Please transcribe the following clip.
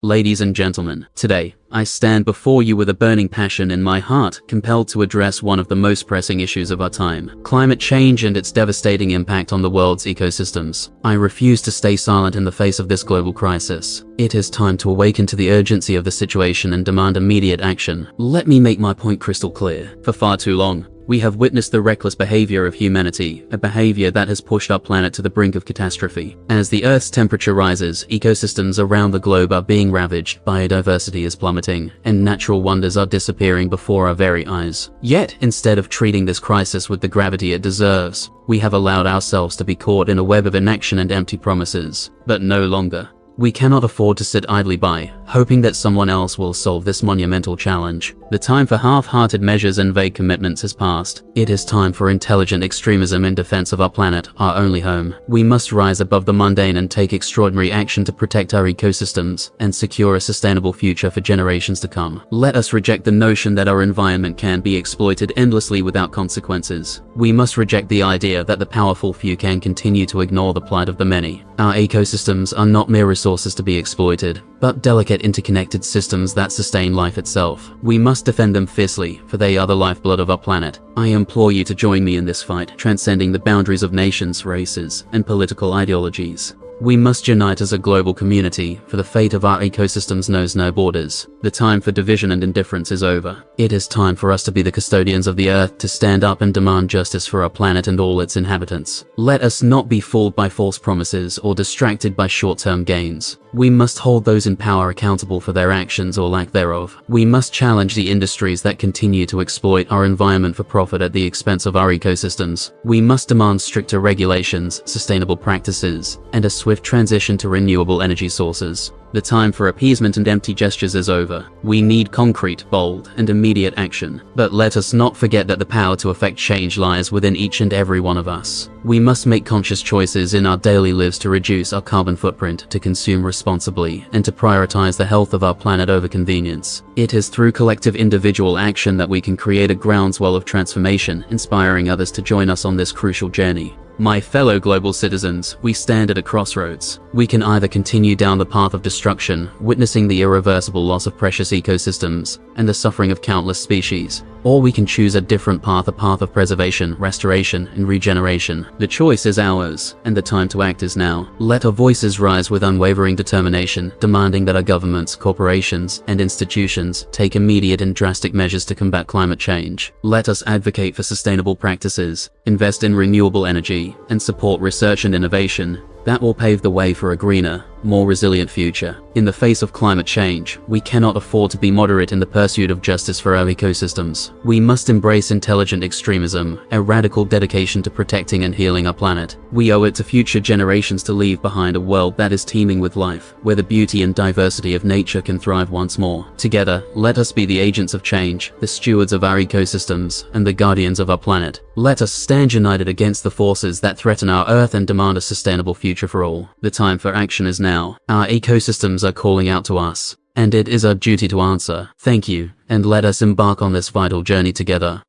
Ladies and gentlemen, today, I stand before you with a burning passion in my heart, compelled to address one of the most pressing issues of our time: climate change and its devastating impact on the world's ecosystems. I refuse to stay silent in the face of this global crisis. It is time to awaken to the urgency of the situation and demand immediate action. Let me make my point crystal clear. For far too long, we have witnessed the reckless behavior of humanity, a behavior that has pushed our planet to the brink of catastrophe. As the Earth's temperature rises, ecosystems around the globe are being ravaged, biodiversity is plummeting, and natural wonders are disappearing before our very eyes. Yet, instead of treating this crisis with the gravity it deserves, we have allowed ourselves to be caught in a web of inaction and empty promises. But no longer. We cannot afford to sit idly by, hoping that someone else will solve this monumental challenge. The time for half-hearted measures and vague commitments has passed. It is time for intelligent extremism in defense of our planet, our only home. We must rise above the mundane and take extraordinary action to protect our ecosystems and secure a sustainable future for generations to come. Let us reject the notion that our environment can be exploited endlessly without consequences. We must reject the idea that the powerful few can continue to ignore the plight of the many. Our ecosystems are not mere resources to be exploited, but delicate interconnected systems that sustain life itself. We must defend them fiercely, for they are the lifeblood of our planet. I implore you to join me in this fight, transcending the boundaries of nations, races, and political ideologies. We must unite as a global community, for the fate of our ecosystems knows no borders. The time for division and indifference is over. It is time for us to be the custodians of the earth, to stand up and demand justice for our planet and all its inhabitants. Let us not be fooled by false promises or distracted by short-term gains. We must hold those in power accountable for their actions or lack thereof. We must challenge the industries that continue to exploit our environment for profit at the expense of our ecosystems. We must demand stricter regulations, sustainable practices, and a swift transition to renewable energy sources. The time for appeasement and empty gestures is over. We need concrete, bold, and immediate action. But let us not forget that the power to effect change lies within each and every one of us. We must make conscious choices in our daily lives to reduce our carbon footprint, to consume responsibly, and to prioritize the health of our planet over convenience. It is through collective individual action that we can create a groundswell of transformation, inspiring others to join us on this crucial journey. My fellow global citizens, we stand at a crossroads. We can either continue down the path of destruction, witnessing the irreversible loss of precious ecosystems and the suffering of countless species, or we can choose a different path, a path of preservation, restoration, and regeneration. The choice is ours, and the time to act is now. Let our voices rise with unwavering determination, demanding that our governments, corporations, and institutions take immediate and drastic measures to combat climate change. Let us advocate for sustainable practices, invest in renewable energy, and support research and innovation that will pave the way for a greener, more resilient future. In the face of climate change, we cannot afford to be moderate in the pursuit of justice for our ecosystems. We must embrace intelligent extremism, a radical dedication to protecting and healing our planet. We owe it to future generations to leave behind a world that is teeming with life, where the beauty and diversity of nature can thrive once more. Together, let us be the agents of change, the stewards of our ecosystems, and the guardians of our planet. Let us stand united against the forces that threaten our Earth and demand a sustainable future for all. The time for action is now. Our ecosystems are calling out to us, and it is our duty to answer. Thank you, and let us embark on this vital journey together.